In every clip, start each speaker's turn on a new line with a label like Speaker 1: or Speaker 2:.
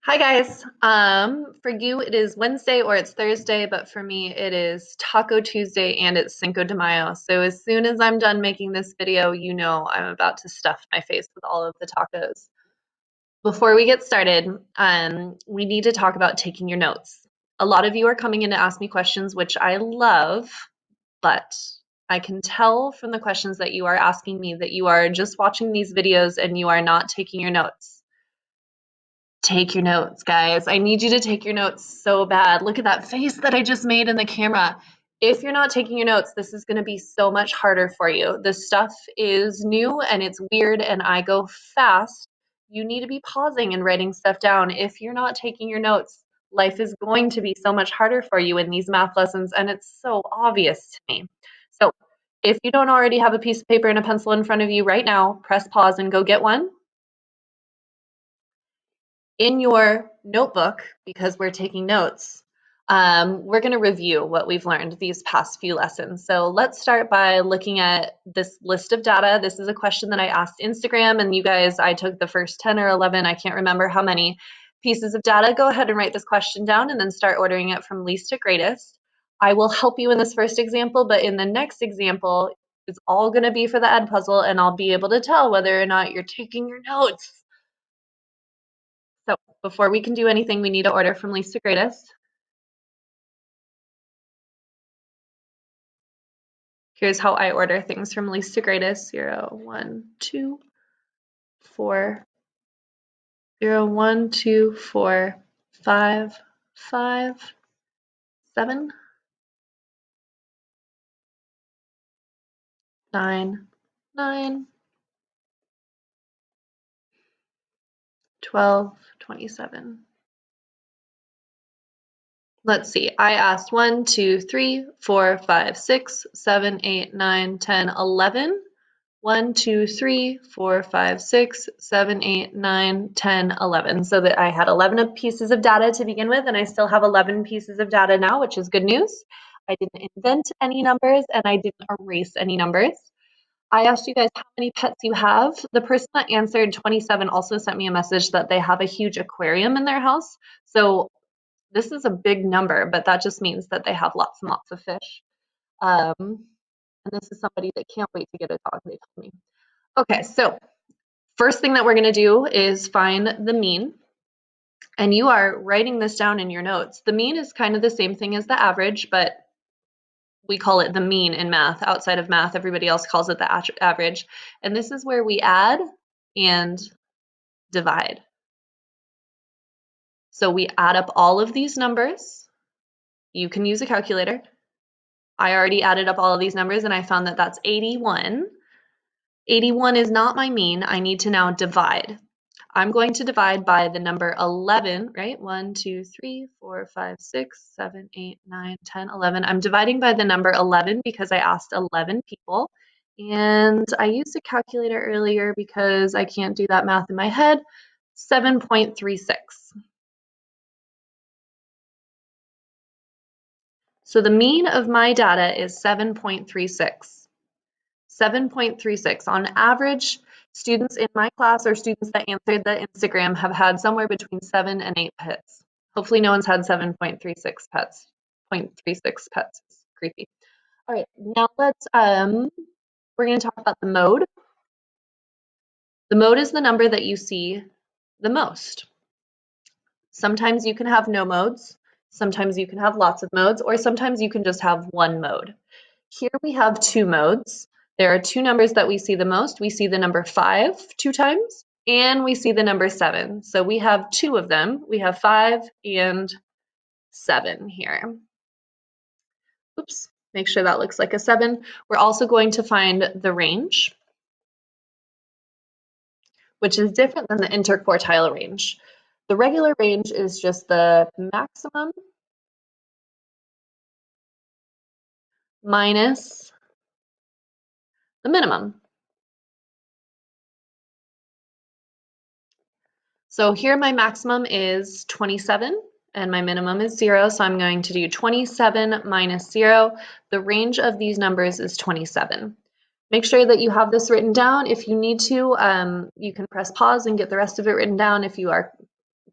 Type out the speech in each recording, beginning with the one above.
Speaker 1: Hi guys. For you it is Wednesday or it's Thursday, but for me it is Taco Tuesday and it's Cinco de Mayo. So as soon as I'm done making this video, you know I'm about to stuff my face with all of the tacos. Before we get started, we need to talk about taking your notes. A lot of you are coming in to ask me questions, which I love, but I can tell from the questions that you are asking me that you are just watching these videos and you are not taking your notes. Take your notes, guys. I need you to take your notes so bad. Look at that face that I just made in the camera. If you're not taking your notes, this is going to be so much harder for you. This stuff is new and it's weird and I go fast. You need to be pausing and writing stuff down. If you're not taking your notes, life is going to be so much harder for you in these math lessons, and it's so obvious to me. So if you don't already have a piece of paper and a pencil in front of you right now, press pause and go get one. In your notebook, because we're taking notes, we're going to review what we've learned these past few lessons. So let's start by looking at this list of data. This is a question that I asked Instagram, and you guys, I took the first 10 or 11, I can't remember how many pieces of data. Go ahead and write this question down and then start ordering it from least to greatest. I will help you in this first example, but in the next example, it's all going to be for the Edpuzzle, and I'll be able to tell whether or not you're taking your notes. So before we can do anything, we need to order from least to greatest. Here's how I order things from least to greatest. 0, 1, 2, 4, 0, 1, 2, 4, 5, 5, 7, 9, 9, 12, 27. Let's see, I asked 1, 2, 3, 4, 5, 6, 7, 8, 9, 10, 11. 1, 2, 3, 4, 5, 6, 7, 8, 9, 10, 11. So that I had 11 pieces of data to begin with, and I still have 11 pieces of data now, which is good news. I didn't invent any numbers, and I didn't erase any numbers. I asked you guys how many pets you have. The person that answered 27 also sent me a message that they have a huge aquarium in their house. So this is a big number, but that just means that they have lots and lots of fish. And this is somebody that can't wait to get a dog, they told me. Okay, so first thing that we're going to do is find the mean. And you are writing this down in your notes. The mean is kind of the same thing as the average, but we call it the mean in math. Outside of math, everybody else calls it the average. And this is where we add and divide. So we add up all of these numbers. You can use a calculator. I already added up all of these numbers and I found that that's 81. 81 is not my mean. I need to now divide. I'm going to divide by the number 11, right? 1, 2, 3, 4, 5, 6, 7, 8, 9, 10, 11. I'm dividing by the number 11 because I asked 11 people. And I used a calculator earlier because I can't do that math in my head. 7.36. So the mean of my data is 7.36. 7.36. On average, students in my class or students that answered the Instagram have had somewhere between 7 and 8 pets. Hopefully no one's had 7.36 pets. 0.36 pets is creepy. All right, now we're going to talk about the mode. The mode is the number that you see the most. Sometimes you can have no modes, sometimes you can have lots of modes, or sometimes you can just have one mode. Here we have two modes. There are two numbers that we see the most. We see the number 5 2 times, and we see the number 7. So we have two of them. We have 5 and 7 here. Oops, make sure that looks like a 7. We're also going to find the range, which is different than the interquartile range. The regular range is just the maximum minus the minimum. So here my maximum is 27 and my minimum is 0, so I'm going to do 27 minus 0. The range of these numbers is 27. Make sure that you have this written down. If you need to, you can press pause and get the rest of it written down if you are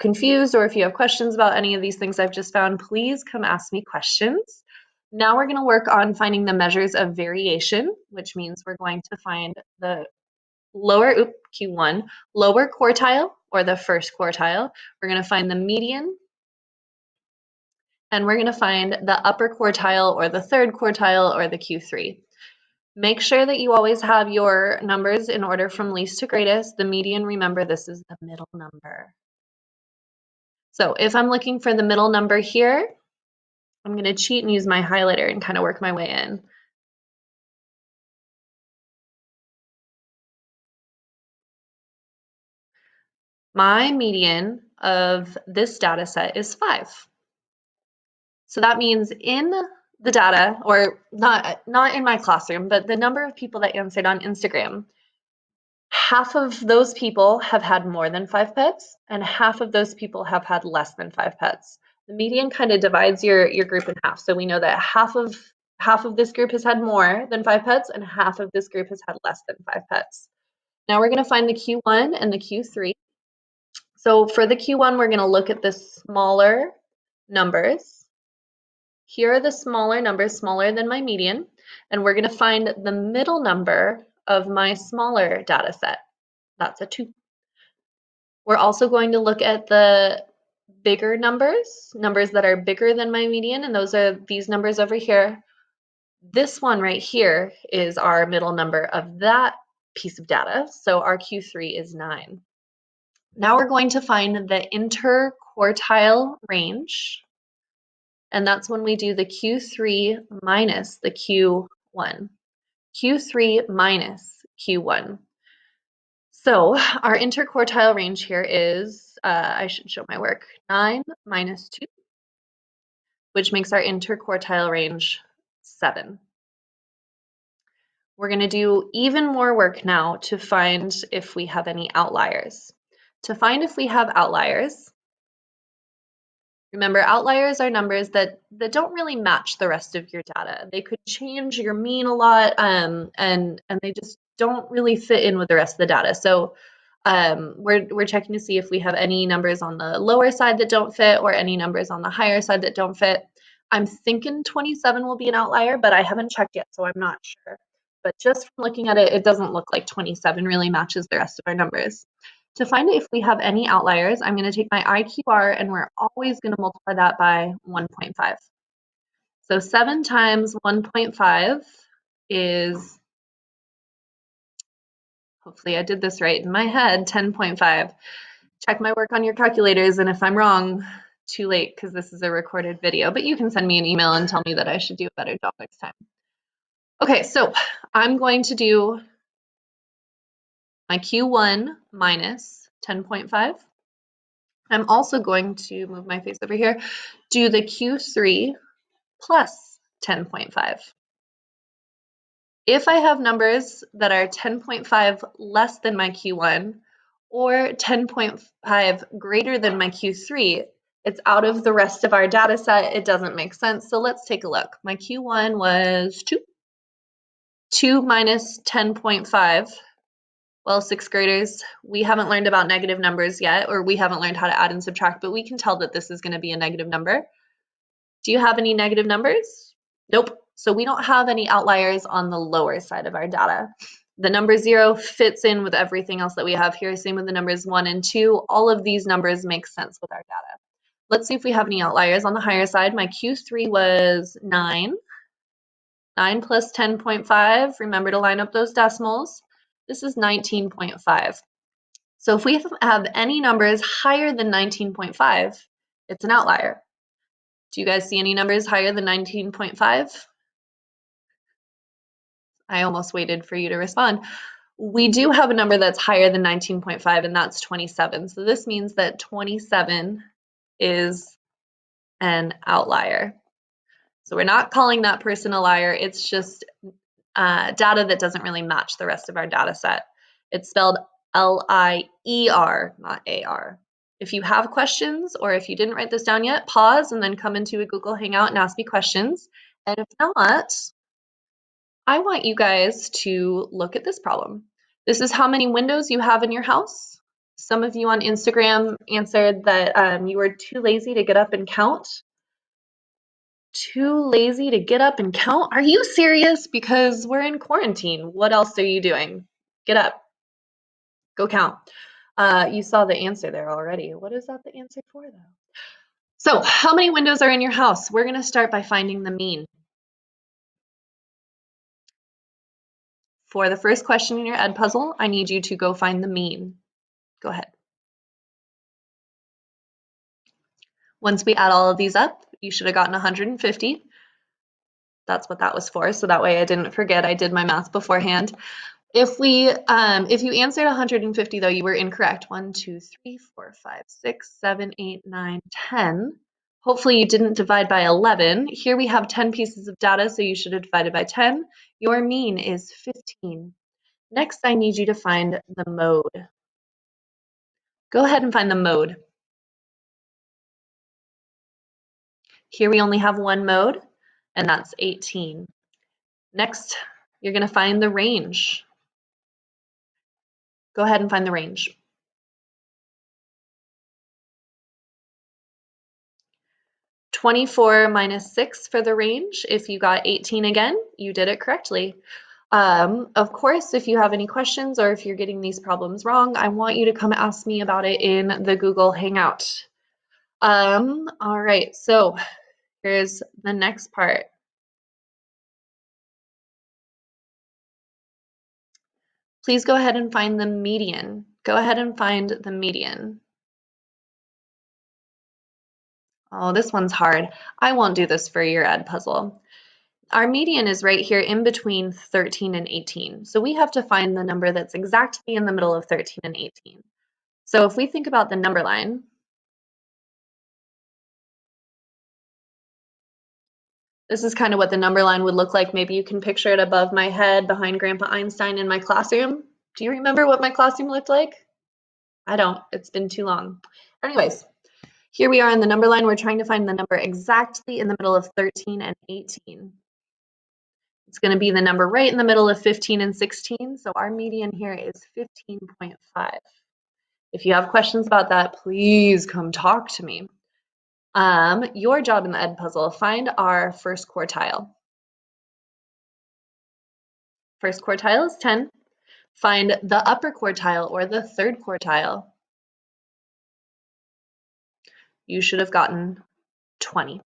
Speaker 1: confused or if you have questions about any of these things I've just found, please come ask me questions. Now we're going to work on finding the measures of variation, which means we're going to find the Q1, lower quartile or the first quartile. We're going to find the median, and we're going to find the upper quartile or the third quartile or the Q3. Make sure that you always have your numbers in order from least to greatest. The median, remember, this is the middle number. So if I'm looking for the middle number here, I'm going to cheat and use my highlighter and kind of work my way in. My median of this data set is 5. So that means in the data, or not in my classroom, but the number of people that answered on Instagram, half of those people have had more than 5 pets, and half of those people have had less than 5 pets. The median kind of divides your group in half. So we know that half of this group has had more than 5 pets, and half of this group has had less than 5 pets. Now we're going to find the Q1 and the Q3. So for the Q1, we're going to look at the smaller numbers. Here are the smaller numbers, smaller than my median, and we're going to find the middle number of my smaller data set. That's a 2. We're also going to look at the bigger numbers that are bigger than my median, and those are these numbers over here. This one right here is our middle number of that piece of data, so our Q3 is 9. Now we're going to find the interquartile range, and that's when we do the Q3 minus the Q1. Q3 minus Q1. So our interquartile range here is, I should show my work, 9 minus 2, which makes our interquartile range 7. We're going to do even more work now to find if we have any outliers. To find if we have outliers, remember, outliers are numbers that don't really match the rest of your data. They could change your mean a lot, and they just don't really fit in with the rest of the data. So we're checking to see if we have any numbers on the lower side that don't fit or any numbers on the higher side that don't fit. I'm thinking 27 will be an outlier, but I haven't checked yet, so I'm not sure. But just from looking at it, it doesn't look like 27 really matches the rest of our numbers. To find if we have any outliers, I'm going to take my IQR and we're always going to multiply that by 1.5. So 7 times 1.5 is, hopefully I did this right in my head, 10.5. Check my work on your calculators, and if I'm wrong, too late because this is a recorded video, but you can send me an email and tell me that I should do a better job next time. Okay, so I'm going to do my Q1 minus 10.5. I'm also going to move my face over here, do the Q3 plus 10.5. If I have numbers that are 10.5 less than my Q1 or 10.5 greater than my Q3, it's out of the rest of our data set. It doesn't make sense. So let's take a look. My Q1 was 2. 2 minus 10.5. Well, 6th graders, we haven't learned about negative numbers yet, or we haven't learned how to add and subtract, but we can tell that this is going to be a negative number. Do you have any negative numbers? Nope. So we don't have any outliers on the lower side of our data. The number 0 fits in with everything else that we have here. Same with the numbers 1 and 2. All of these numbers make sense with our data. Let's see if we have any outliers. On the higher side, my Q3 was 9. 9 plus 10.5, remember to line up those decimals. This is 19.5. So if we have any numbers higher than 19.5, it's an outlier. Do you guys see any numbers higher than 19.5? I almost waited for you to respond. We do have a number that's higher than 19.5, and that's 27. So this means that 27 is an outlier. So we're not calling that person a liar. It's just data that doesn't really match the rest of our data set. It's spelled L-I-E-R, not A-R. If you have questions or if you didn't write this down yet, pause and then come into a Google Hangout and ask me questions. And if not, I want you guys to look at this problem. This is how many windows you have in your house. Some of you on Instagram answered that you were too lazy to get up and count. Too lazy to get up and count? Are you serious? Because we're in quarantine. What else are you doing? Get up. Go count. You saw the answer there already. What is that the answer for, though? So, how many windows are in your house? We're going to start by finding the mean. For the first question in your ed puzzle, I need you to go find the mean. Go ahead. Once we add all of these up, you should have gotten 150. That's what that was for, so that way I didn't forget I did my math beforehand. If you answered 150 though, you were incorrect. 1, 2, 3, 4, 5, 6, 7, 8, 9, 10. Hopefully you didn't divide by 11. Here we have 10 pieces of data, so you should have divided by 10. Your mean is 15. Next, I need you to find the mode. Go ahead and find the mode. Here we only have one mode, and that's 18. Next, you're going to find the range. Go ahead and find the range. 24 minus 6 for the range. If you got 18 again, you did it correctly. Of course, if you have any questions or if you're getting these problems wrong, I want you to come ask me about it in the Google Hangout. All right, so here's the next part. Please go ahead and find the median. Go ahead and find the median. Oh, this one's hard. I won't do this for your ed puzzle. Our median is right here in between 13 and 18. So we have to find the number that's exactly in the middle of 13 and 18. So if we think about the number line, this is kind of what the number line would look like. Maybe you can picture it above my head behind Grandpa Einstein in my classroom. Do you remember what my classroom looked like? I don't. It's been too long. Anyways, here we are in the number line. We're trying to find the number exactly in the middle of 13 and 18. It's going to be the number right in the middle of 15 and 16. So our median here is 15.5. If you have questions about that, please come talk to me. Your job in the ed puzzle, find our first quartile. First quartile is 10. Find the upper quartile or the third quartile. You should have gotten 20.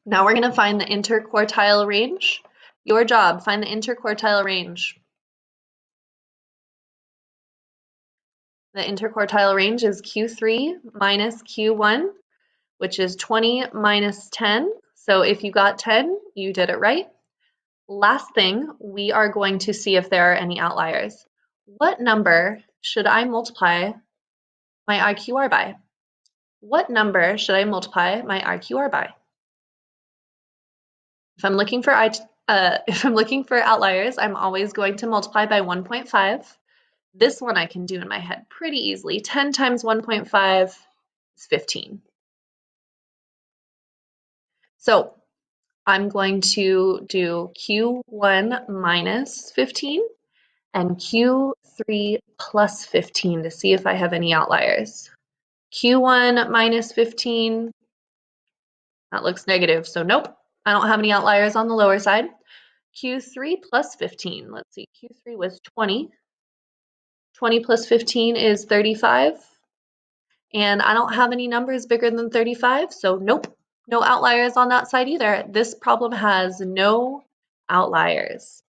Speaker 1: Now we're going to find the interquartile range. Your job, find the interquartile range. The interquartile range is Q3 minus Q1, which is 20 minus 10. So if you got 10, you did it right. Last thing, we are going to see if there are any outliers. What number should I multiply my IQR by? What number should I multiply my IQR by? If I'm looking for outliers, I'm always going to multiply by 1.5. This one I can do in my head pretty easily. 10 times 1.5 is 15. So I'm going to do Q1 minus 15 and Q3 plus 15 to see if I have any outliers. Q1 minus 15, that looks negative, so nope, I don't have any outliers on the lower side. Q3 plus 15, let's see, Q3 was 20. 20 plus 15 is 35. And I don't have any numbers bigger than 35, so nope, no outliers on that side either. This problem has no outliers.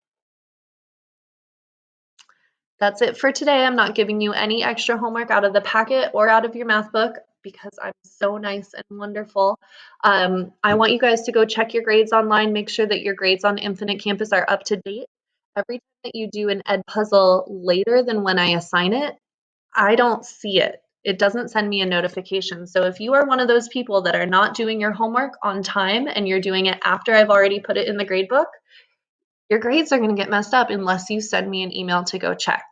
Speaker 1: That's it for today. I'm not giving you any extra homework out of the packet or out of your math book because I'm so nice and wonderful. I want you guys to go check your grades online. Make sure that your grades on Infinite Campus are up to date. Every time that you do an ed puzzle later than when I assign it, I don't see it. It doesn't send me a notification. So if you are one of those people that are not doing your homework on time and you're doing it after I've already put it in the grade book, your grades are going to get messed up unless you send me an email to go check.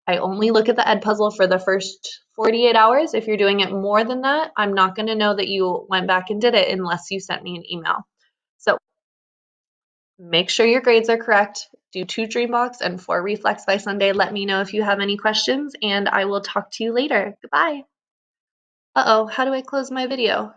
Speaker 1: I only look at the ed puzzle for the first 48 hours. If you're doing it more than that, I'm not going to know that you went back and did it unless you sent me an email. So make sure your grades are correct. do 2 dream walks and 4 reflex by Sunday. Let me know if you have any questions, and I will talk to you later. Goodbye. Uh-oh, how do I close my video?